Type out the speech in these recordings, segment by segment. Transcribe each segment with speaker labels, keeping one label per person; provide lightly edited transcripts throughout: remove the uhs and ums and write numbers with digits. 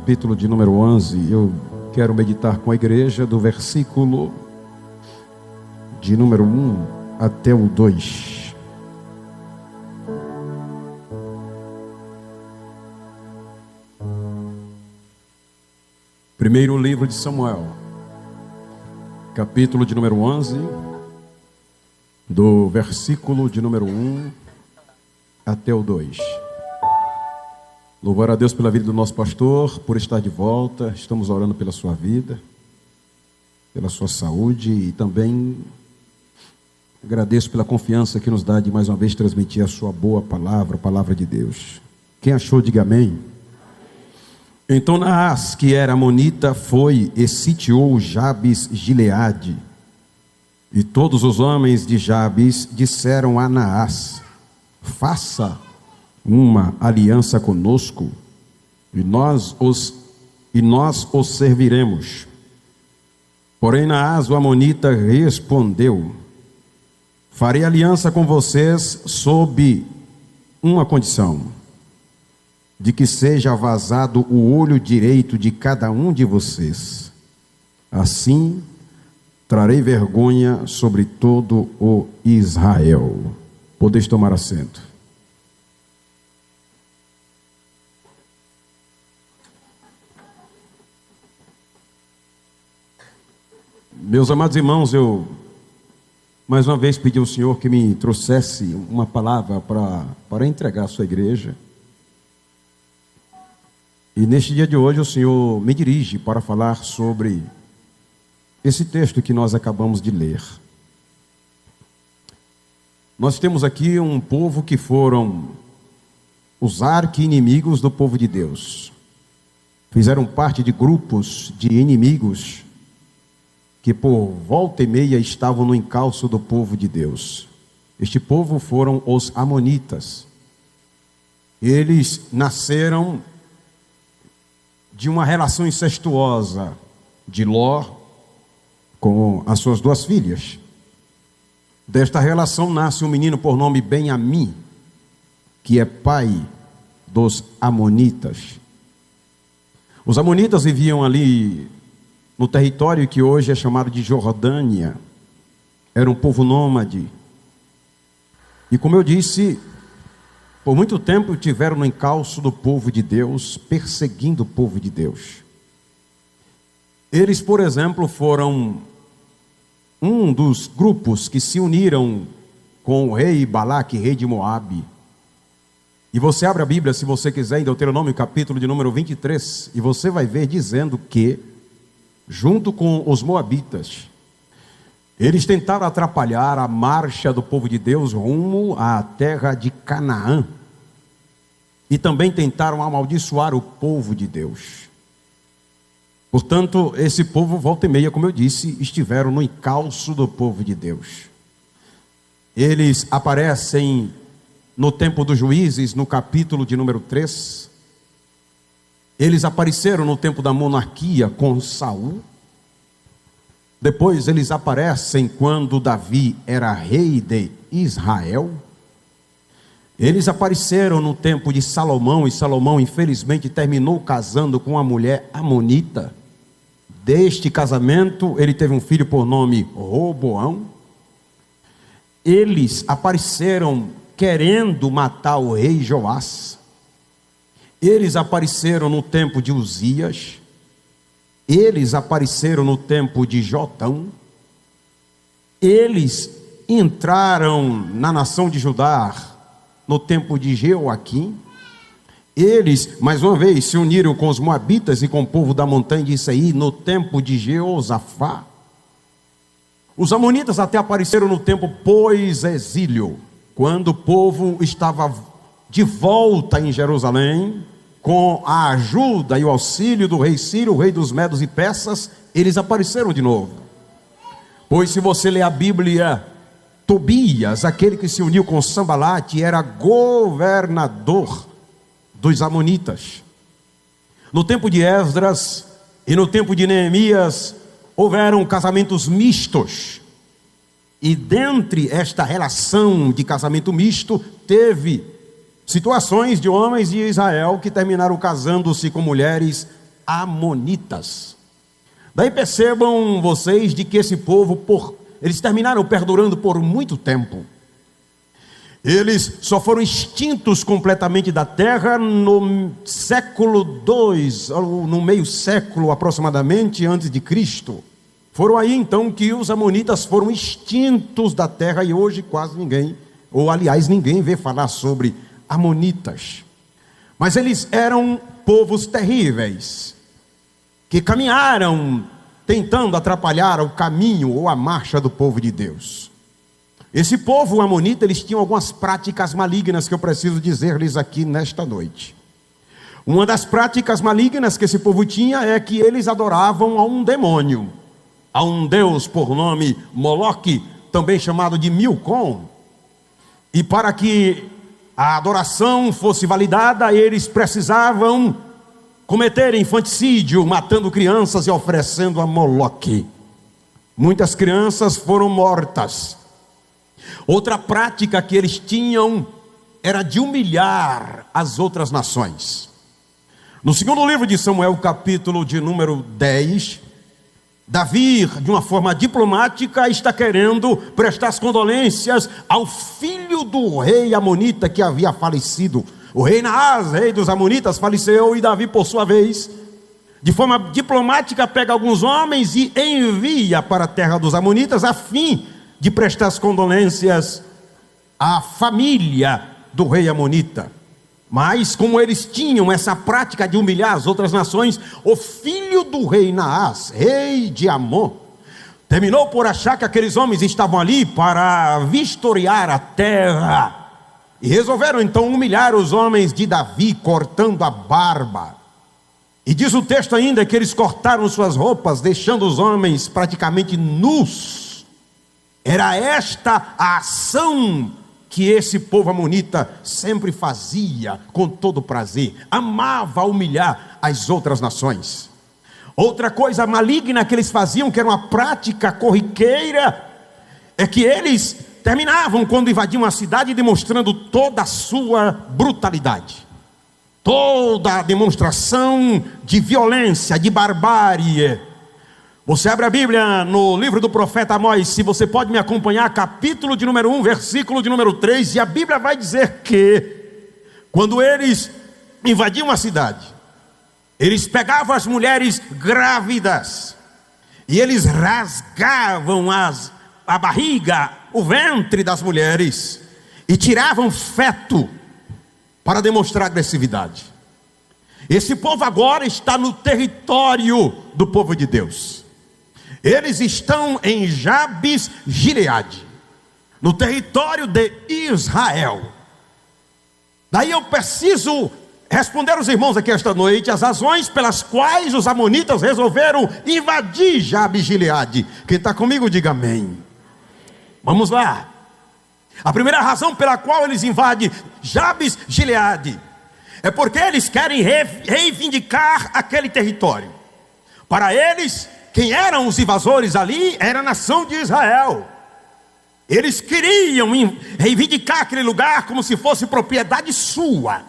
Speaker 1: capítulo de número 11. Eu quero meditar com a igreja do versículo de número 1 até o 2. Primeiro livro de Samuel, capítulo de número 11, do versículo de número 1 até o 2. Louvar a Deus pela vida do nosso pastor, por estar de volta. Estamos orando pela sua vida, pela sua saúde, e também agradeço pela confiança que nos dá de mais uma vez transmitir a sua boa palavra, a palavra de Deus. Quem achou, diga amém. Então Naás, que era amonita, foi e sitiou Jabes Gileade. E todos os homens de Jabes disseram a Naás: faça uma aliança conosco, e nós os serviremos. Porém Naás, o amonita, respondeu: farei aliança com vocês sob uma condição, de que seja vazado o olho direito de cada um de vocês. Assim trarei vergonha sobre todo o Israel. Podeis tomar assento. Meus amados irmãos, eu mais uma vez pedi ao Senhor que me trouxesse uma palavra para entregar à sua igreja. E neste dia de hoje o Senhor me dirige para falar sobre esse texto que nós acabamos de ler. Nós temos aqui um povo que foram os arqui-inimigos do povo de Deus. Fizeram parte de grupos de inimigos que por volta e meia estavam no encalço do povo de Deus. Este povo foram os amonitas. Eles nasceram de uma relação incestuosa de Ló com as suas duas filhas. Desta relação nasce um menino por nome Benjamim, que é pai dos amonitas. Os amonitas viviam ali no território que hoje é chamado de Jordânia. Era um povo nômade. E como eu disse, por muito tempo tiveram no encalço do povo de Deus, perseguindo o povo de Deus. Eles, por exemplo, foram um dos grupos que se uniram com o rei Balaque, rei de Moabe. E você abre a Bíblia, se você quiser, em Deuteronômio, capítulo de número 23, e você vai ver dizendo que, junto com os moabitas, eles tentaram atrapalhar a marcha do povo de Deus rumo à terra de Canaã. E também tentaram amaldiçoar o povo de Deus. Portanto, esse povo, volta e meia, como eu disse, estiveram no encalço do povo de Deus. Eles aparecem no tempo dos Juízes, no capítulo de número 3. Eles apareceram no tempo da monarquia com Saul. Depois eles aparecem quando Davi era rei de Israel. Eles apareceram no tempo de Salomão, e Salomão infelizmente terminou casando com uma mulher amonita. Deste casamento ele teve um filho por nome Roboão. Eles apareceram querendo matar o rei Joás. Eles apareceram no tempo de Uzias. Eles apareceram no tempo de Jotão. Eles entraram na nação de Judá no tempo de Jeoaquim. Eles, mais uma vez, se uniram com os moabitas e com o povo da montanha de Seir no tempo de Jeosafá. Os amonitas até apareceram no tempo pós-exílio, quando o povo estava de volta em Jerusalém, com a ajuda e o auxílio do rei Ciro, o rei dos Medos e Persas. Eles apareceram de novo. Pois se você ler a Bíblia, Tobias, aquele que se uniu com Sambalate, era governador dos amonitas. No tempo de Esdras e no tempo de Neemias, houveram casamentos mistos. E dentre esta relação de casamento misto, teve situações de homens de Israel que terminaram casando-se com mulheres amonitas. Daí percebam vocês de que esse povo, eles terminaram perdurando por muito tempo. Eles só foram extintos completamente da terra no século II, ou no meio século aproximadamente antes de Cristo. Foram aí então que os amonitas foram extintos da terra e hoje quase ninguém, ou aliás ninguém vê falar sobre amonitas. Mas eles eram povos terríveis, que caminharam tentando atrapalhar o caminho ou a marcha do povo de Deus. Esse povo amonita, eles tinham algumas práticas malignas que eu preciso dizer-lhes aqui nesta noite. Uma das práticas malignas que esse povo tinha é que eles adoravam a um demônio, a um deus por nome Moloque, também chamado de Milcom. E para que a adoração fosse validada, eles precisavam cometer infanticídio, matando crianças e oferecendo a Moloque. Muitas crianças foram mortas. Outra prática que eles tinham era de humilhar as outras nações. No segundo livro de Samuel, capítulo de número 10, Davi, de uma forma diplomática, está querendo prestar as condolências ao filho do rei amonita que havia falecido. O rei Naás, rei dos amonitas, faleceu, e Davi, por sua vez, de forma diplomática, pega alguns homens e envia para a terra dos amonitas a fim de prestar as condolências à família do rei amonita. Mas como eles tinham essa prática de humilhar as outras nações, o filho do rei Naás, rei de Amon, terminou por achar que aqueles homens estavam ali para vistoriar a terra, e resolveram então humilhar os homens de Davi, cortando a barba. E diz o texto ainda que eles cortaram suas roupas, deixando os homens praticamente nus. Era esta a ação que esse povo amonita sempre fazia com todo prazer. Amava humilhar as outras nações. Outra coisa maligna que eles faziam, que era uma prática corriqueira, é que eles terminavam quando invadiam a cidade demonstrando toda a sua brutalidade. Toda a demonstração de violência, de barbárie. Você abre a Bíblia no livro do profeta Amós, se você pode me acompanhar, capítulo de número 1, versículo de número 3, e a Bíblia vai dizer que, quando eles invadiam a cidade, eles pegavam as mulheres grávidas, e eles rasgavam a barriga, o ventre das mulheres, e tiravam feto, para demonstrar agressividade. Esse povo agora está no território do povo de Deus. Eles estão em Jabes Gileade, no território de Israel. Daí eu preciso responder aos irmãos aqui esta noite as razões pelas quais os amonitas resolveram invadir Jabes Gileade. Quem está comigo, diga amém. Vamos lá. A primeira razão pela qual eles invadem Jabes Gileade é porque eles querem reivindicar aquele território. Para eles, quem eram os invasores ali era a nação de Israel. Eles queriam reivindicar aquele lugar como se fosse propriedade sua.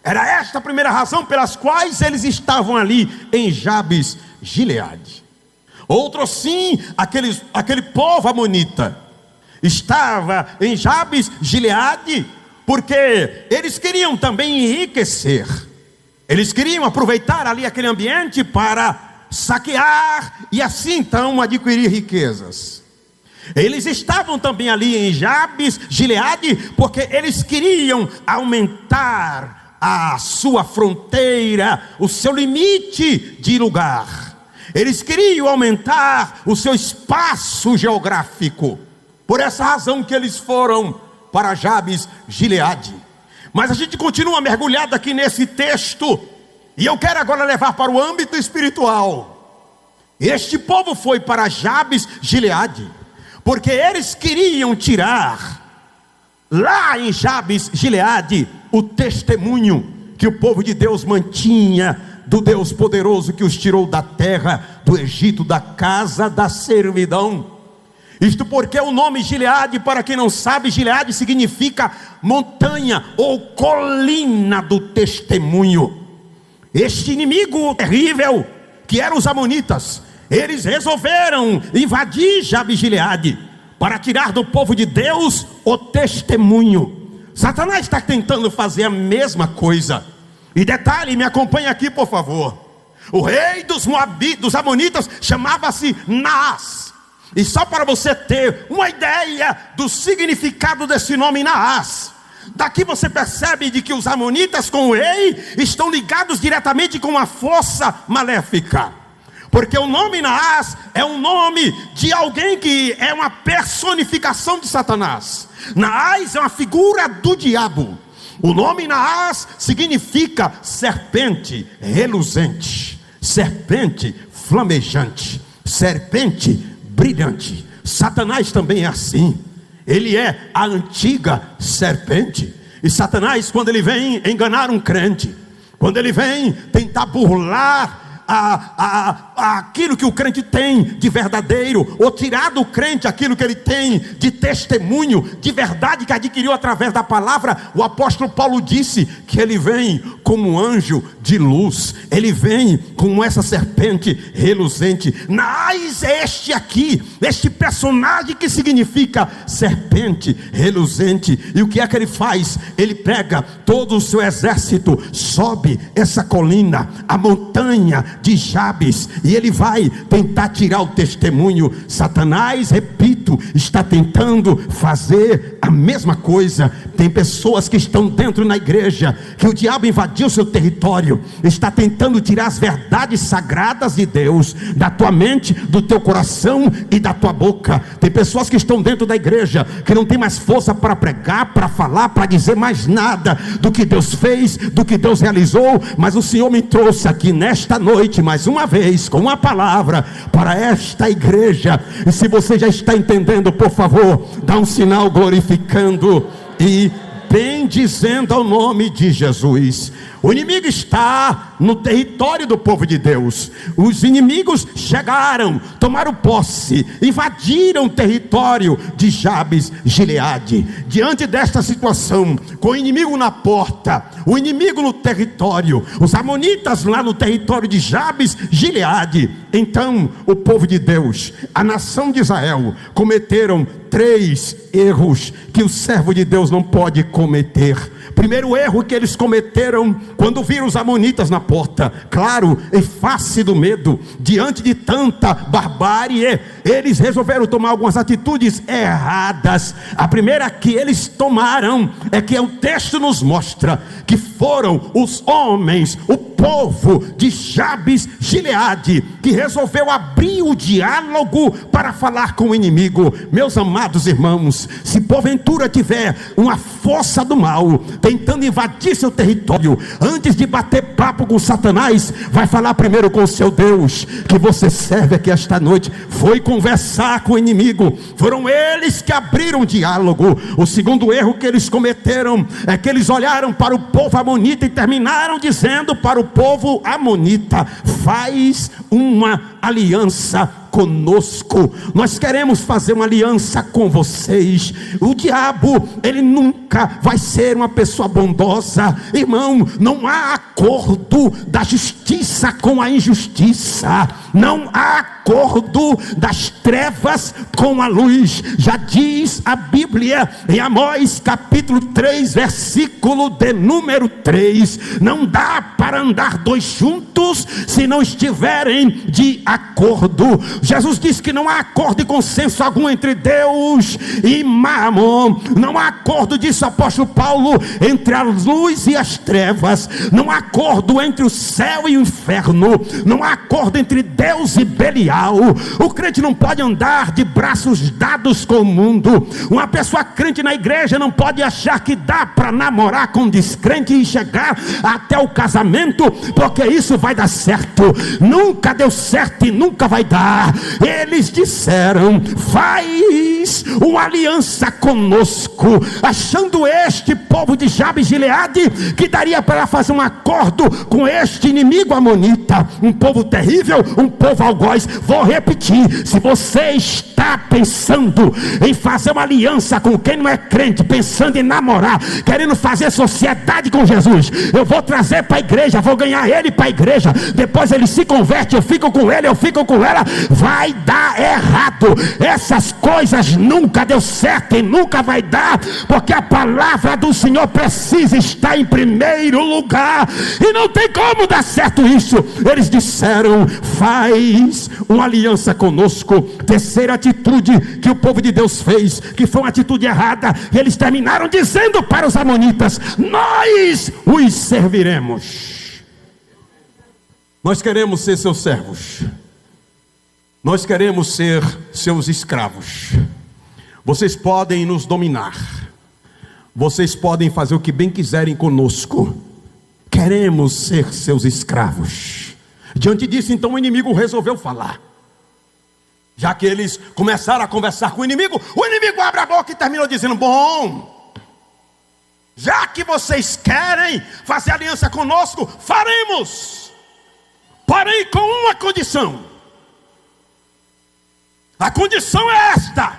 Speaker 1: Era esta a primeira razão pelas quais eles estavam ali em Jabes Gileade. Outro sim, aquele povo amonita estava em Jabes Gileade porque eles queriam também enriquecer. Eles queriam aproveitar ali aquele ambiente para saquear e assim então adquirir riquezas. Eles estavam também ali em Jabes Gileade porque eles queriam aumentar a sua fronteira, o seu limite de lugar. Eles queriam aumentar o seu espaço geográfico. Por essa razão que eles foram para Jabes Gileade. Mas a gente continua mergulhado aqui nesse texto, e eu quero agora levar para o âmbito espiritual. Este povo foi para Jabes Gileade porque eles queriam tirar lá em Jabes Gileade o testemunho que o povo de Deus mantinha do Deus poderoso que os tirou da terra do Egito, da casa da servidão. Isto porque o nome Gileade, para quem não sabe, Gileade significa montanha ou colina do testemunho. este inimigo terrível, que eram os amonitas, eles resolveram invadir Jabes e Gileade, para tirar do povo de Deus o testemunho. Satanás está tentando fazer a mesma coisa. E detalhe, me acompanhe aqui por favor. O rei dos amonitas chamava-se Naás. E só para você ter uma ideia do significado desse nome Naás, daqui você percebe de que os amonitas com o rei estão ligados diretamente com uma força maléfica. Porque o nome Naás é um nome de alguém que é uma personificação de Satanás. Naás é uma figura do diabo. O nome Naás significa serpente reluzente, serpente flamejante, serpente brilhante. Satanás também é assim. Ele é a antiga serpente. E Satanás, quando ele vem enganar um crente, quando ele vem tentar burlar aquilo que o crente tem de verdadeiro, ou tirar do crente aquilo que ele tem de testemunho, de verdade que adquiriu através da palavra, o apóstolo Paulo disse que ele vem como um anjo de luz, ele vem como essa serpente reluzente. Naás é este aqui, este personagem que significa serpente reluzente. E o que é que ele faz? Ele pega todo o seu exército, sobe essa colina, a montanha de Jabes, e ele vai tentar tirar o testemunho. Satanás, repito, está tentando fazer a mesma coisa. Tem pessoas que estão dentro na igreja, que o diabo invadiu seu território, está tentando tirar as verdades sagradas de Deus da tua mente, do teu coração e da tua boca. Tem pessoas que estão dentro da igreja, que não tem mais força para pregar, para falar, para dizer mais nada do que Deus fez, do que Deus realizou. Mas o Senhor me trouxe aqui nesta noite mais uma vez com uma palavra para esta igreja. E se você já está entendendo, por favor, dá um sinal glorificando e bendizendo ao nome de Jesus. O inimigo está no território do povo de Deus. Os inimigos chegaram, tomaram posse, invadiram o território de Jabes, Gileade. Diante desta situação, com o inimigo na porta, o inimigo no território, os amonitas lá no território de Jabes, Gileade, então o povo de Deus, a nação de Israel, cometeram 3 erros que o servo de Deus não pode cometer. Primeiro erro que eles cometeram quando viram os amonitas na porta, claro, em face do medo, diante de tanta barbárie, eles resolveram tomar algumas atitudes erradas. A primeira que eles tomaram é que o texto nos mostra que foram os homens, o povo de Jabes, Gileade, que resolveu abrir o diálogo para falar com o inimigo. Meus amados irmãos, se porventura tiver uma força do mal tentando invadir seu território, antes de bater papo com Satanás, vai falar primeiro com o seu Deus, que você serve aqui esta noite. Foi conversar com o inimigo. Foram eles que abriram o diálogo. O segundo erro que eles cometeram é que eles olharam para o povo amonita e terminaram dizendo para o povo amonita: faz uma aliança conosco, nós queremos fazer uma aliança com vocês. O diabo, ele nunca vai ser uma pessoa bondosa, irmão. Não há acordo da justiça com a injustiça, não há acordo das trevas com a luz. Já diz a Bíblia em Amós capítulo 3, versículo de número 3, não dá para andar 2 juntos se não estiverem de acordo. Jesus disse que não há acordo e consenso algum entre Deus e Mamon. Não há acordo, disse o apóstolo Paulo, entre a luz e as trevas. Não há acordo entre o céu e o inferno. Não há acordo entre Deus e Belial. O crente não pode andar de braços dados com o mundo. Uma pessoa crente na igreja não pode achar que dá para namorar com um descrente e chegar até o casamento, porque isso vai dar certo. Nunca deu certo e nunca vai dar. Eles disseram: faz uma aliança conosco, achando este povo de Jabes e Gileade que daria para fazer um acordo acordo com este inimigo amonita, um povo terrível, um povo algoz. Vou repetir: se você está pensando em fazer uma aliança com quem não é crente, pensando em namorar, querendo fazer sociedade com Jesus, eu vou trazer para a igreja, vou ganhar ele para a igreja, depois ele se converte, eu fico com ele, eu fico com ela, vai dar errado. Essas coisas nunca deu certo e nunca vai dar, porque a palavra do Senhor precisa estar em primeiro lugar, e não tem como dar certo isso. Eles disseram: faz uma aliança conosco. Terceira atitude que o povo de Deus fez, que foi uma atitude errada, e eles terminaram dizendo para os amonitas: nós os serviremos. Nós queremos ser seus servos, nós queremos ser seus escravos. Vocês podem nos dominar, vocês podem fazer o que bem quiserem conosco, queremos ser seus escravos. Diante disso, então, o inimigo resolveu falar. Já que eles começaram a conversar com o inimigo abre a boca e terminou dizendo: bom, já que vocês querem fazer aliança conosco, faremos, porém com uma condição. A condição é esta: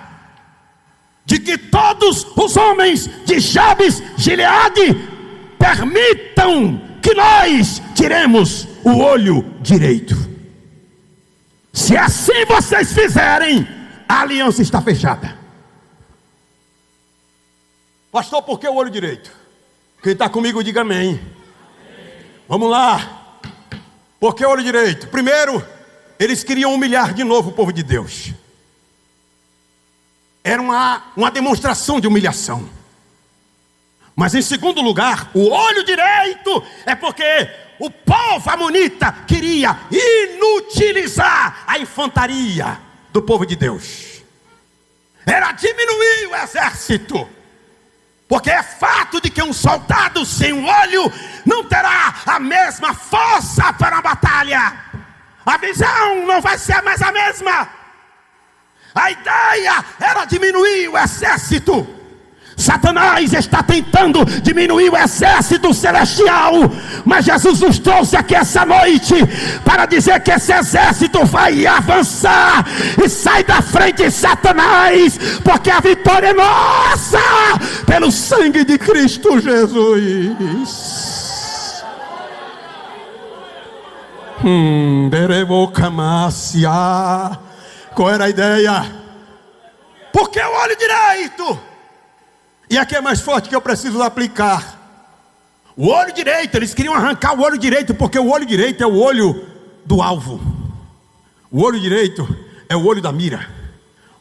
Speaker 1: de que todos os homens de Jabes Gileade permitam que nós tiremos o olho direito. Se assim vocês fizerem, a aliança está fechada. Pastor, por que o olho direito? Quem está comigo diga amém. Vamos lá. Por que o olho direito? Primeiro, eles queriam humilhar de novo o povo de Deus. Era uma demonstração de humilhação. Mas em segundo lugar, o olho direito é porque o povo amonita queria inutilizar a infantaria do povo de Deus. Era diminuir o exército. Porque é fato de que um soldado sem um olho não terá a mesma força para a batalha. A visão não vai ser mais a mesma. A ideia era diminuir o exército. Satanás está tentando diminuir o exército celestial, mas Jesus nos trouxe aqui essa noite para dizer que esse exército vai avançar. E sai da frente, Satanás, porque a vitória é nossa pelo sangue de Cristo Jesus. Qual era a ideia? Porque o olho direito. E aqui é mais forte que eu preciso aplicar. O olho direito, eles queriam arrancar o olho direito, porque o olho direito é o olho do alvo. O olho direito é o olho da mira.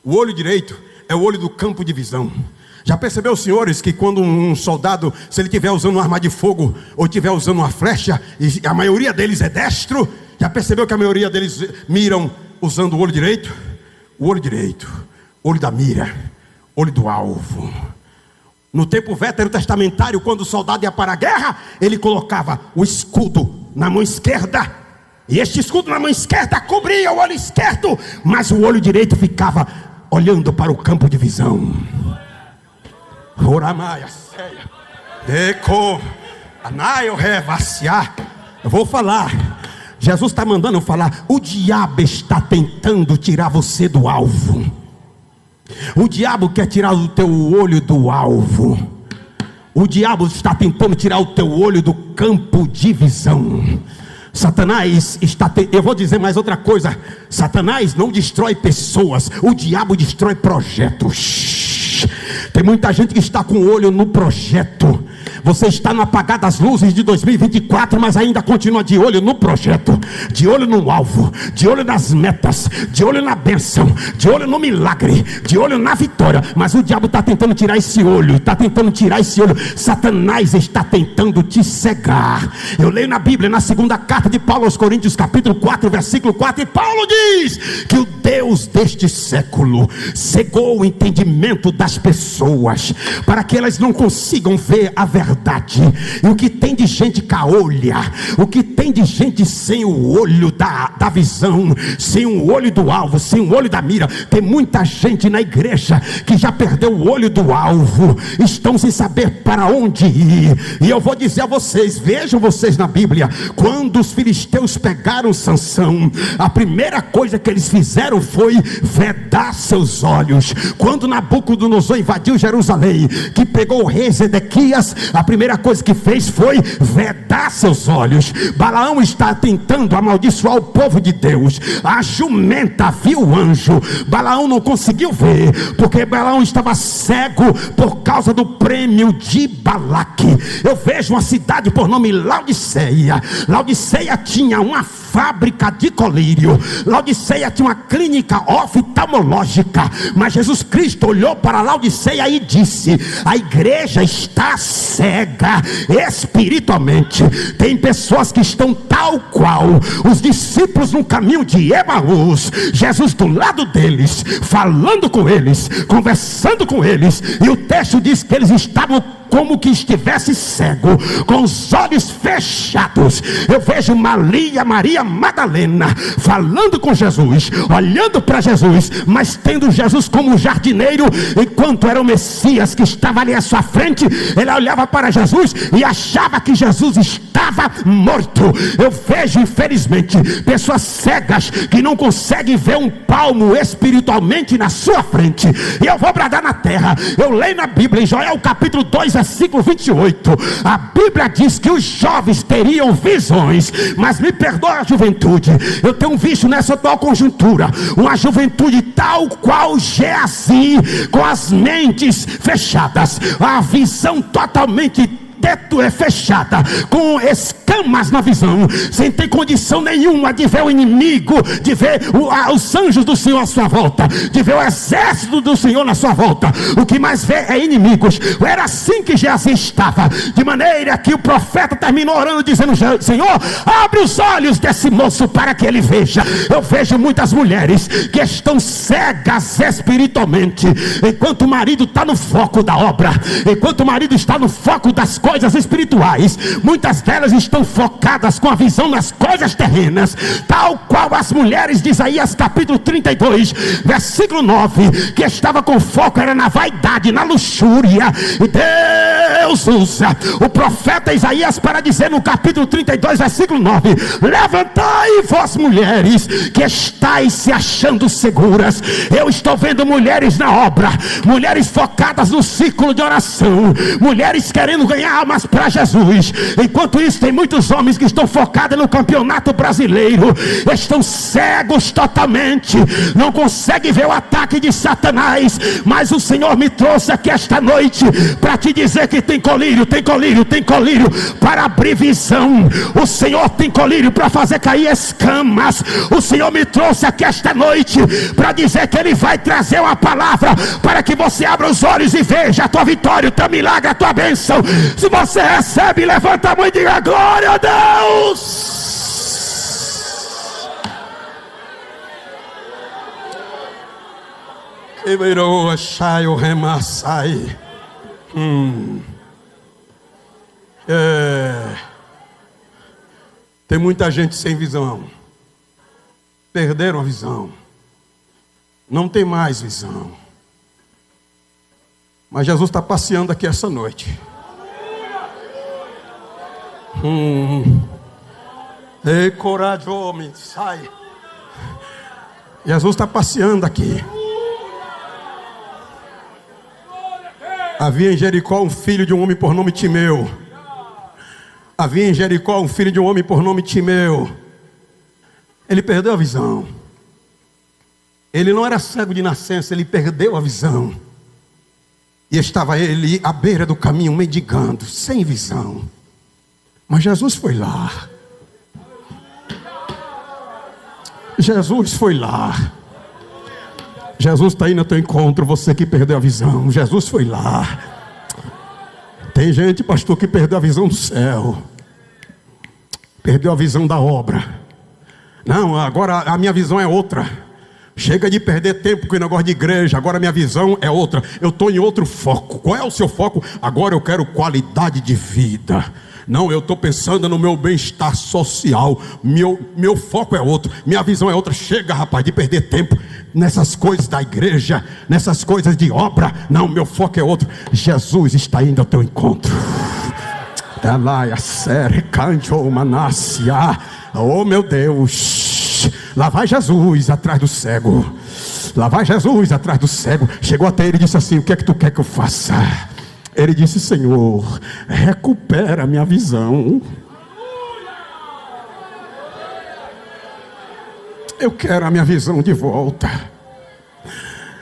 Speaker 1: O olho direito é o olho do campo de visão. Já percebeu, senhores, que quando um soldado, se ele estiver usando uma arma de fogo, ou estiver usando uma flecha, e a maioria deles é destro, já percebeu que a maioria deles miram usando o olho direito? O olho direito, olho da mira, olho do alvo. No tempo veterotestamentário, quando o soldado ia para a guerra, ele colocava o escudo na mão esquerda, e este escudo na mão esquerda cobria o olho esquerdo, mas o olho direito ficava olhando para o campo de visão. Eu vou falar. Jesus está mandando eu falar. O diabo está tentando tirar você do alvo. O diabo quer tirar o teu olho do alvo. O diabo está tentando tirar o teu olho do campo de visão. Satanás está... Eu vou dizer mais outra coisa. Satanás não destrói pessoas. O diabo destrói projetos. Tem muita gente que está com o olho no projeto. Você está no apagar das luzes de 2024, mas ainda continua de olho no projeto, de olho no alvo, de olho nas metas, de olho na bênção, de olho no milagre, de olho na vitória. Mas o diabo está tentando tirar esse olho, está tentando tirar esse olho. Satanás está tentando te cegar. Eu leio na Bíblia, na segunda carta de Paulo aos Coríntios, capítulo 4, versículo 4, e Paulo diz que o Deus deste século cegou o entendimento das pessoas, para que elas não consigam ver a verdade verdade. E o que tem de gente caolha, o que tem de gente sem o olho da visão, sem o olho do alvo, sem o olho da mira. Tem muita gente na igreja que já perdeu o olho do alvo, estão sem saber para onde ir. E eu vou dizer a vocês, vejam vocês na Bíblia, quando os filisteus pegaram Sansão, a primeira coisa que eles fizeram foi vedar seus olhos. Quando Nabucodonosor invadiu Jerusalém, que pegou o rei Zedequias, a primeira coisa que fez foi vedar seus olhos. Balaão está tentando amaldiçoar o povo de Deus. A jumenta viu o anjo, Balaão não conseguiu ver, porque Balaão estava cego por causa do prêmio de Balaque. Eu vejo uma cidade por nome Laodiceia. Laodiceia tinha uma fábrica de colírio, Laodiceia tinha uma clínica oftalmológica, mas Jesus Cristo olhou para Laodiceia e disse: a igreja está cega espiritualmente. Tem pessoas que estão tal qual os discípulos no caminho de Emaús, Jesus do lado deles, falando com eles, conversando com eles, e o texto diz que eles estavam como que estivesse cego, com os olhos fechados. Eu vejo Maria Madalena falando com Jesus, olhando para Jesus, mas tendo Jesus como jardineiro, enquanto era o Messias que estava ali à sua frente. Ela olhava para Jesus e achava que Jesus estava morto. Eu vejo, infelizmente, pessoas cegas que não conseguem ver um palmo espiritualmente na sua frente. E eu vou bradar na terra. Eu leio na Bíblia, em Joel capítulo 2, versículo 28, a Bíblia diz que os jovens teriam visões. Mas me perdoa a juventude, eu tenho visto nessa atual conjuntura uma juventude tal qual Geazi, com as mentes fechadas, a visão totalmente fechada, com escamas na visão, sem ter condição nenhuma de ver o inimigo, de ver os anjos do Senhor à sua volta, de ver o exército do Senhor na sua volta. O que mais vê é inimigos. Era assim que Geazi estava, de maneira que o profeta terminou orando, dizendo: Senhor, abre os olhos desse moço para que ele veja. Eu vejo muitas mulheres que estão cegas espiritualmente, enquanto o marido está no foco da obra, enquanto o marido está no foco das coisas espirituais, muitas delas estão focadas com a visão nas coisas terrenas, tal qual as mulheres de Isaías capítulo 32, versículo 9, que estava com foco era na vaidade, na luxúria. E Deus usa o profeta Isaías para dizer no capítulo 32, versículo 9: levantai vós mulheres que estáis se achando seguras. Eu estou vendo mulheres na obra, mulheres focadas no círculo de oração, mulheres querendo ganhar almas para Jesus. Enquanto isso, tem muitos homens que estão focados no campeonato brasileiro, estão cegos totalmente, não conseguem ver o ataque de Satanás. Mas o Senhor me trouxe aqui esta noite para te dizer que tem colírio, tem colírio, tem colírio para abrir visão. O Senhor tem colírio para fazer cair escamas. O Senhor me trouxe aqui esta noite para dizer que Ele vai trazer uma palavra para que você abra os olhos e veja a tua vitória, o teu milagre, a tua bênção. Se você recebe, levanta a mão e diga: glória a Deus. Tem muita gente sem visão, perderam a visão, não tem mais visão. Mas Jesus está passeando aqui essa noite. Ei, coragem, homem, sai. Jesus está passeando aqui. Havia em Jericó um filho de um homem por nome Timeu. Havia em Jericó um filho de um homem por nome Timeu. Ele perdeu a visão. Ele não era cego de nascença, ele perdeu a visão. E estava ele à beira do caminho mendigando, sem visão. Mas Jesus foi lá. Jesus foi lá. Jesus está aí no teu encontro, você que perdeu a visão. Jesus foi lá. Tem gente, pastor, que perdeu a visão do céu, perdeu a visão da obra. Não, agora a minha visão é outra. Chega de perder tempo com o negócio de igreja. Agora minha visão é outra. Eu estou em outro foco. Qual é o seu foco? Agora eu quero qualidade de vida. Não, eu estou pensando no meu bem-estar social. Meu foco é outro. Minha visão é outra. Chega, rapaz, de perder tempo nessas coisas da igreja, nessas coisas de obra. Não, meu foco é outro. Jesus está indo ao teu encontro. Oh meu Deus. Lá vai Jesus atrás do cego. Lá vai Jesus atrás do cego. Chegou até ele e disse assim: o que é que tu quer que eu faça? Ele disse: Senhor, recupera a minha visão. Eu quero a minha visão de volta.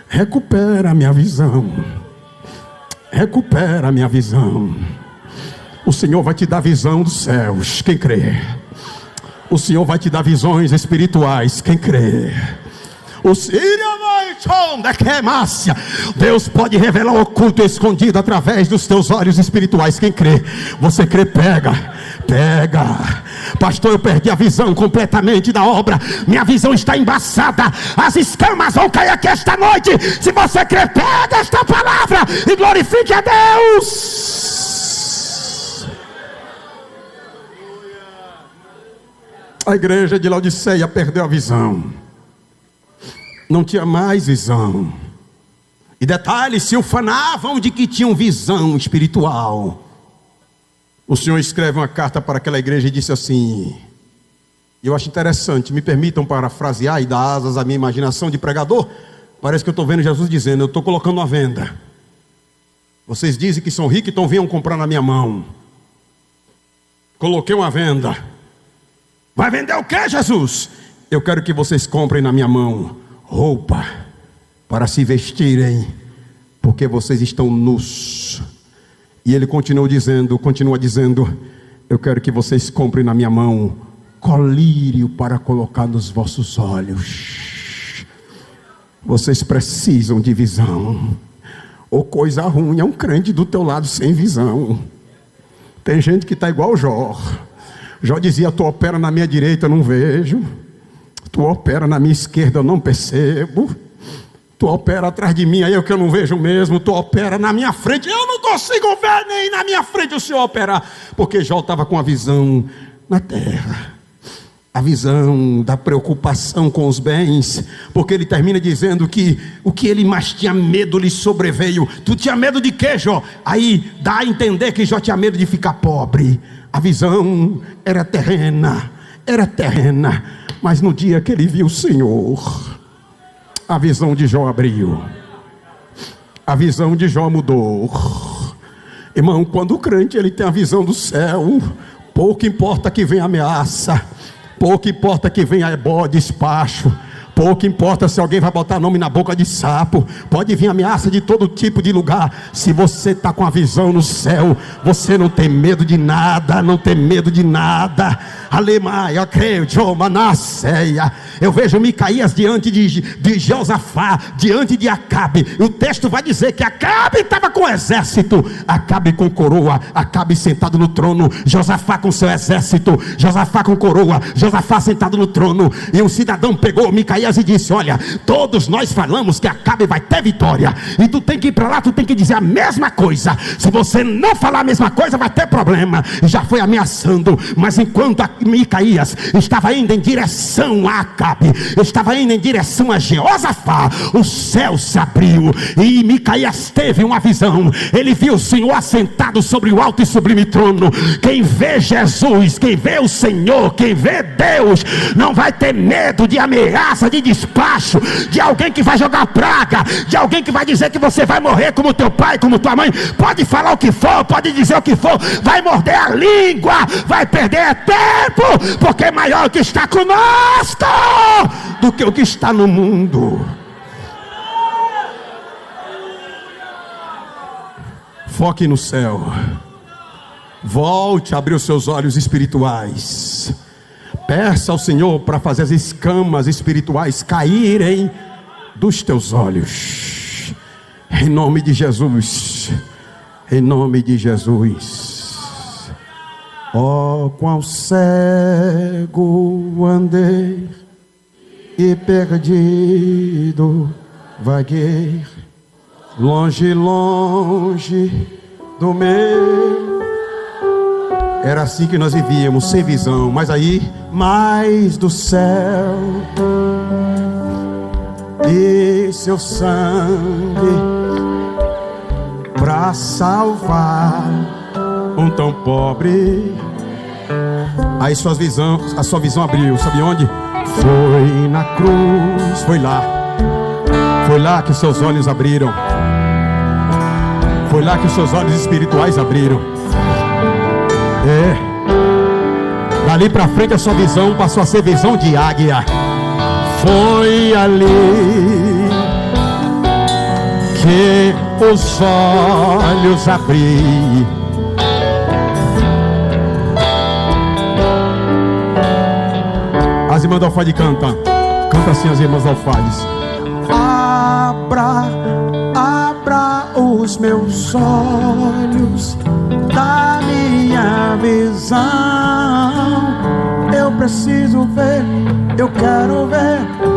Speaker 1: Recupera a minha visão. Recupera a minha visão. O Senhor vai te dar visão dos céus, quem crê. O Senhor vai te dar visões espirituais, quem crê. Deus pode revelar o oculto e escondido através dos teus olhos espirituais. Quem crê? Você crê? Pega. Pastor, eu perdi a visão completamente da obra. Minha visão está embaçada. As escamas vão cair aqui esta noite. Se você crê, pega esta palavra e glorifique a Deus. A igreja de Laodiceia perdeu a visão. Não tinha mais visão. E detalhe, se ufanavam de que tinham visão espiritual. O Senhor escreve uma carta para aquela igreja e disse assim, e eu acho interessante, me permitam parafrasear e dar asas à minha imaginação de pregador. Parece que eu estou vendo Jesus dizendo: eu estou colocando uma venda. Vocês dizem que são ricos, então venham comprar na minha mão. Coloquei uma venda. Vai vender o que, Jesus? Eu quero que vocês comprem na minha mão roupa para se vestirem, porque vocês estão nus. E ele continua dizendo, eu quero que vocês comprem na minha mão colírio para colocar nos vossos olhos. Vocês precisam de visão. Ou coisa ruim, é um crente do teu lado sem visão. Tem gente que está igual Jó. Jó dizia: tu opera na minha direita, eu não vejo. Tu opera na minha esquerda, eu não percebo. Tu opera atrás de mim, aí é o que eu não vejo mesmo. Tu opera na minha frente, eu não consigo ver nem na minha frente o Senhor operar. Porque Jó estava com a visão na terra, a visão da preocupação com os bens. Porque ele termina dizendo que o que ele mais tinha medo lhe sobreveio. Tu tinha medo de quê, Jó? Aí dá a entender que Jó tinha medo de ficar pobre. A visão era terrena. Mas no dia que ele viu o Senhor, a visão de Jó abriu. A visão de Jó mudou. Irmão, quando o crente ele tem a visão do céu, pouco importa que venha ameaça, pouco importa que venha despacho, pouco importa se alguém vai botar nome na boca de sapo. Pode vir ameaça de todo tipo de lugar. Se você está com a visão no céu, você não tem medo de nada. Não tem medo de nada. Aleluia, creio, Manassés. Eu vejo Micaías diante de Josafá, diante de Acabe. O texto vai dizer que Acabe estava com o exército, Acabe com coroa, Acabe sentado no trono, Josafá com seu exército, Josafá com coroa, Josafá sentado no trono. E um cidadão pegou Micaías e disse: olha, todos nós falamos que Acabe vai ter vitória, e tu tem que ir para lá, tu tem que dizer a mesma coisa. Se você não falar a mesma coisa, vai ter problema. Já foi ameaçando. Mas enquanto Micaías estava indo em direção a Acabe, estava indo em direção a Josafá, o céu se abriu e Micaías teve uma visão. Ele viu o Senhor assentado sobre o alto e sublime trono. Quem vê Jesus, quem vê o Senhor, quem vê Deus, não vai ter medo de ameaça, de despacho, de alguém que vai jogar praga, de alguém que vai dizer que você vai morrer como teu pai, como tua mãe. Pode falar o que for, pode dizer o que for, vai morder a língua, vai perder tempo, porque é maior o que está conosco do que o que está no mundo. Foque no céu. Volte a abrir os seus olhos espirituais. Peça ao Senhor para fazer as escamas espirituais caírem dos teus olhos. Em nome de Jesus. Em nome de Jesus. Oh, qual cego andei e perdido vaguei, longe, longe do meu. Era assim que nós vivíamos, sem visão. Mas aí, mais do céu e seu sangue pra salvar um tão pobre. Aí a sua visão abriu. Sabe onde? Foi na cruz. Foi lá que os seus olhos abriram. Foi lá que os seus olhos espirituais abriram. Dali pra frente a sua visão passou a ser visão de águia. Foi ali que os olhos abri. As irmãs do Alfade cantam. Canta assim as irmãs do Alfades. Abra os meus olhos da minha visão. Eu preciso ver, eu quero ver